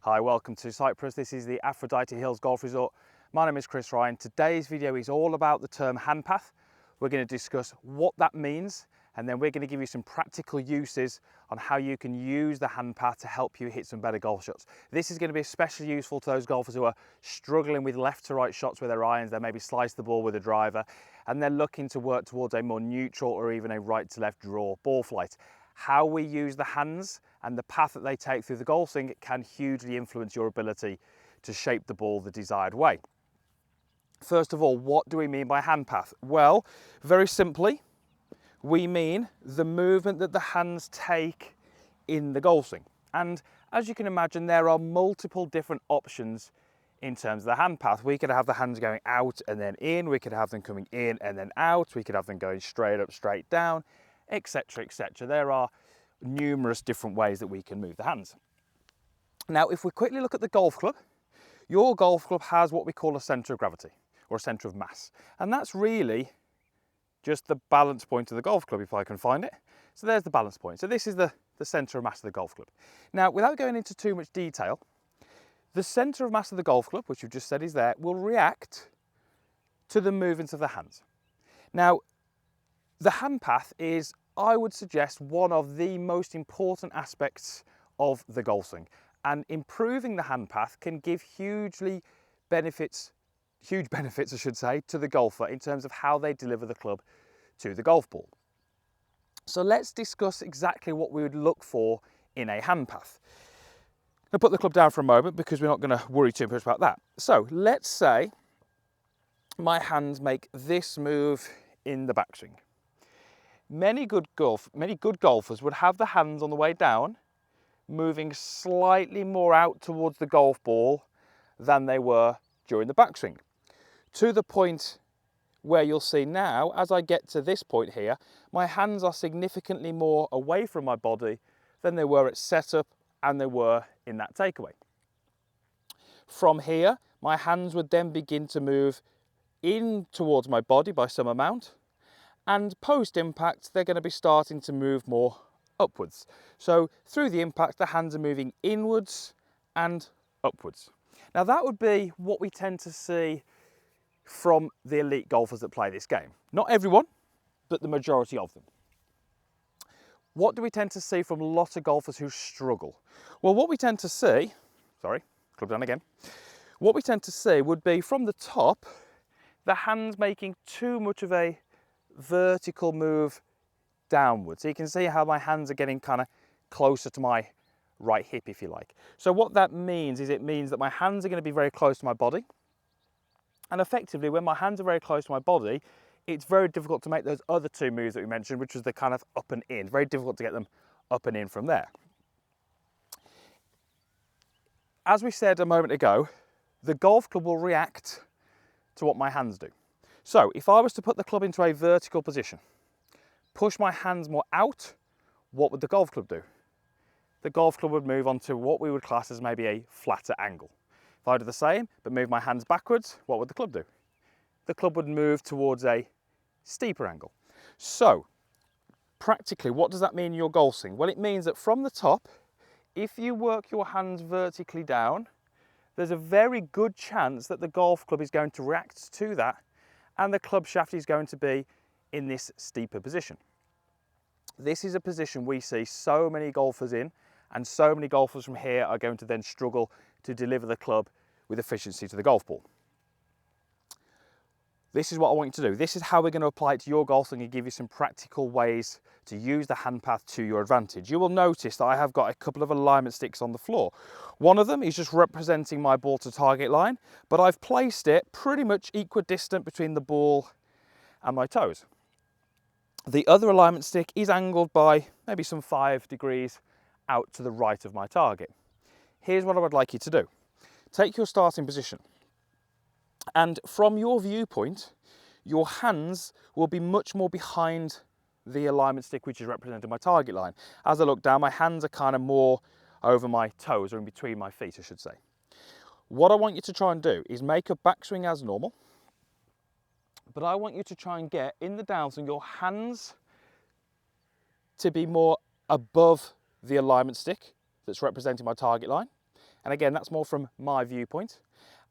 Hi, welcome to Cyprus. This is the Aphrodite Hills Golf Resort. My name is Chris Ryan. Today's video is all about the term handpath. We're going to discuss what that means, and then we're going to give you some practical uses on how you can use the handpath to help you hit some better golf shots. This is going to be especially useful to those golfers who are struggling with left to right shots with their irons. They maybe slice the ball with a driver, and they're looking to work towards a more neutral or even a right to left draw ball flight. How we use the hands and the path that they take through the golf swing can hugely influence your ability to shape the ball the desired way. First of all, what do we mean by hand path? Well, very simply, we mean the movement that the hands take in the golf swing. And as you can imagine, there are multiple different options in terms of the hand path. We could have the hands going out and then in, we could have them coming in and then out, we could have them going straight up, straight down, etc, etc. There are numerous different ways that we can move the hands. Now, if we quickly look at the golf club, your golf club has what we call a centre of gravity or a centre of mass, and that's really just the balance point of the golf club, if I can find it. So there's the balance point. So this is the centre of mass of the golf club. Now, without going into too much detail, the centre of mass of the golf club, which you've just said is there, will react to the movements of the hands. Now, the hand path is, I would suggest, one of the most important aspects of the golf swing, and improving the hand path can give huge benefits I should say, to the golfer in terms of how they deliver the club to the golf ball. So let's discuss exactly what we would look for in a hand path. I'll put the club down for a moment because we're not going to worry too much about that. So let's say my hands make this move in the backswing. Many good golfers would have the hands on the way down moving slightly more out towards the golf ball than they were during the backswing, to the point where you'll see now, as I get to this point here, my hands are significantly more away from my body than they were at setup and they were in that takeaway. From here, my hands would then begin to move in towards my body by some amount, and post-impact, they're going to be starting to move more upwards. So through the impact, the hands are moving inwards and upwards. Now that would be what we tend to see from the elite golfers that play this game. Not everyone, but the majority of them. What do we tend to see from lots of golfers who struggle? Well, what we tend to see, club down again. What we tend to see would be from the top, the hands making too much of a vertical move downwards. So you can see how my hands are getting kind of closer to my right hip, if you like. So what that means is, it means that my hands are going to be very close to my body, and effectively when my hands are very close to my body, it's very difficult to make those other two moves that we mentioned, which was the kind of up and in. Very difficult to get them up and in from there. As we said a moment ago, the golf club will react to what my hands do. So if I was to put the club into a vertical position, push my hands more out, what would the golf club do? The golf club would move on to what we would class as maybe a flatter angle. If I do the same, but move my hands backwards, what would the club do? The club would move towards a steeper angle. So, practically, what does that mean in your golf swing? Well, it means that from the top, if you work your hands vertically down, there's a very good chance that the golf club is going to react to that, and the club shaft is going to be in this steeper position. This is a position we see so many golfers in, and so many golfers from here are going to then struggle to deliver the club with efficiency to the golf ball. This is what I want you to do. This is how we're going to apply it to your golf swing and give you some practical ways to use the hand path to your advantage. You will notice that I have got a couple of alignment sticks on the floor. One of them is just representing my ball to target line, but I've placed it pretty much equidistant between the ball and my toes. The other alignment stick is angled by maybe some 5 degrees out to the right of my target. Here's what I would like you to do. Take your starting position, and from your viewpoint, your hands will be much more behind the alignment stick, which is representing my target line. As I look down, my hands are kind of more over my toes, or in between my feet, I should say. What I want you to try and do is make a backswing as normal, but I want you to try and get in the downswing your hands to be more above the alignment stick that's representing my target line, And again, that's more from my viewpoint.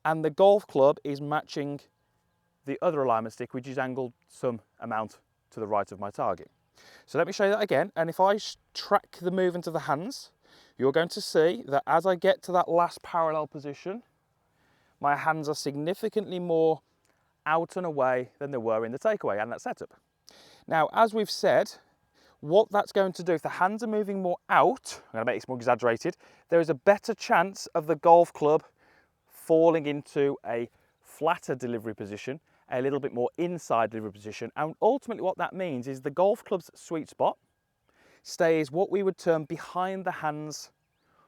And the golf club is matching the other alignment stick, which is angled some amount to the right of my target. So let me show you that again. And if I track the movement of the hands, you're going to see that as I get to that last parallel position, my hands are significantly more out and away than they were in the takeaway and that setup. Now, as we've said, what that's going to do, if the hands are moving more out, I'm going to make this more exaggerated, there is a better chance of the golf club falling into a flatter delivery position, a little bit more inside delivery position. And ultimately what that means is the golf club's sweet spot stays what we would term behind the hands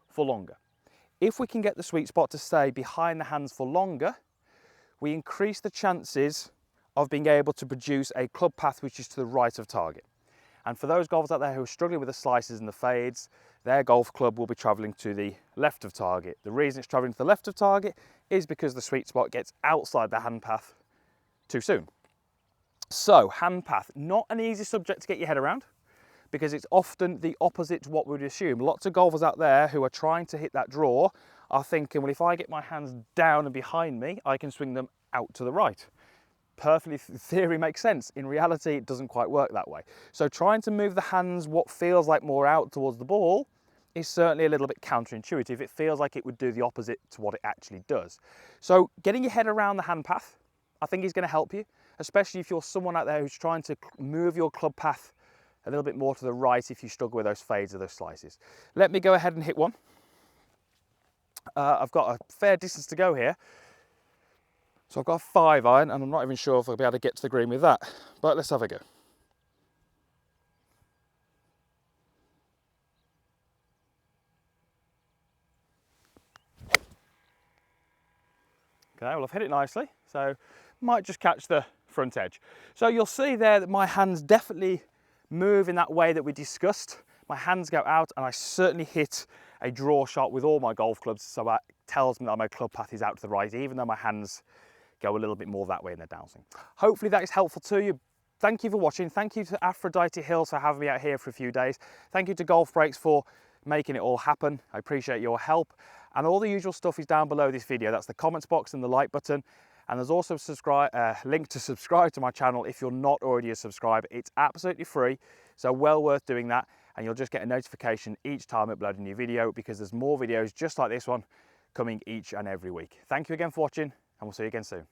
for longer. If we can get the sweet spot to stay behind the hands for longer, we increase the chances of being able to produce a club path which is to the right of target. And for those golfers out there who are struggling with the slices and the fades, their golf club will be travelling to the left of target. The reason it's travelling to the left of target is because the sweet spot gets outside the hand path too soon. So, hand path, not an easy subject to get your head around, because it's often the opposite to what we would assume. Lots of golfers out there who are trying to hit that draw are thinking, well, if I get my hands down and behind me, I can swing them out to the right. Perfectly, theory makes sense. In reality, it doesn't quite work that way. So trying to move the hands what feels like more out towards the ball is certainly a little bit counterintuitive. It feels like it would do the opposite to what it actually does. So getting your head around the hand path, I think is going to help you, especially if you're someone out there who's trying to move your club path a little bit more to the right if you struggle with those fades or those slices. Let me go ahead and hit one. I've got a fair distance to go here. So I've got a 5-iron and I'm not even sure if I'll be able to get to the green with that, but let's have a go. Okay, well I've hit it nicely, so might just catch the front edge. So you'll see there that my hands definitely move in that way that we discussed. My hands go out and I certainly hit a draw shot with all my golf clubs, so that tells me that my club path is out to the right, even though my hands go a little bit more that way in their downswing. Hopefully that is helpful to you. Thank you for watching. Thank you to Aphrodite Hills for having me out here for a few days. Thank you to Golf Breaks for making it all happen. I appreciate your help. And all the usual stuff is down below this video. That's the comments box and the like button. And there's also a link to subscribe to my channel if you're not already a subscriber. It's absolutely free, so well worth doing that. And you'll just get a notification each time I upload a new video, because there's more videos just like this one coming each and every week. Thank you again for watching, and we'll see you again soon.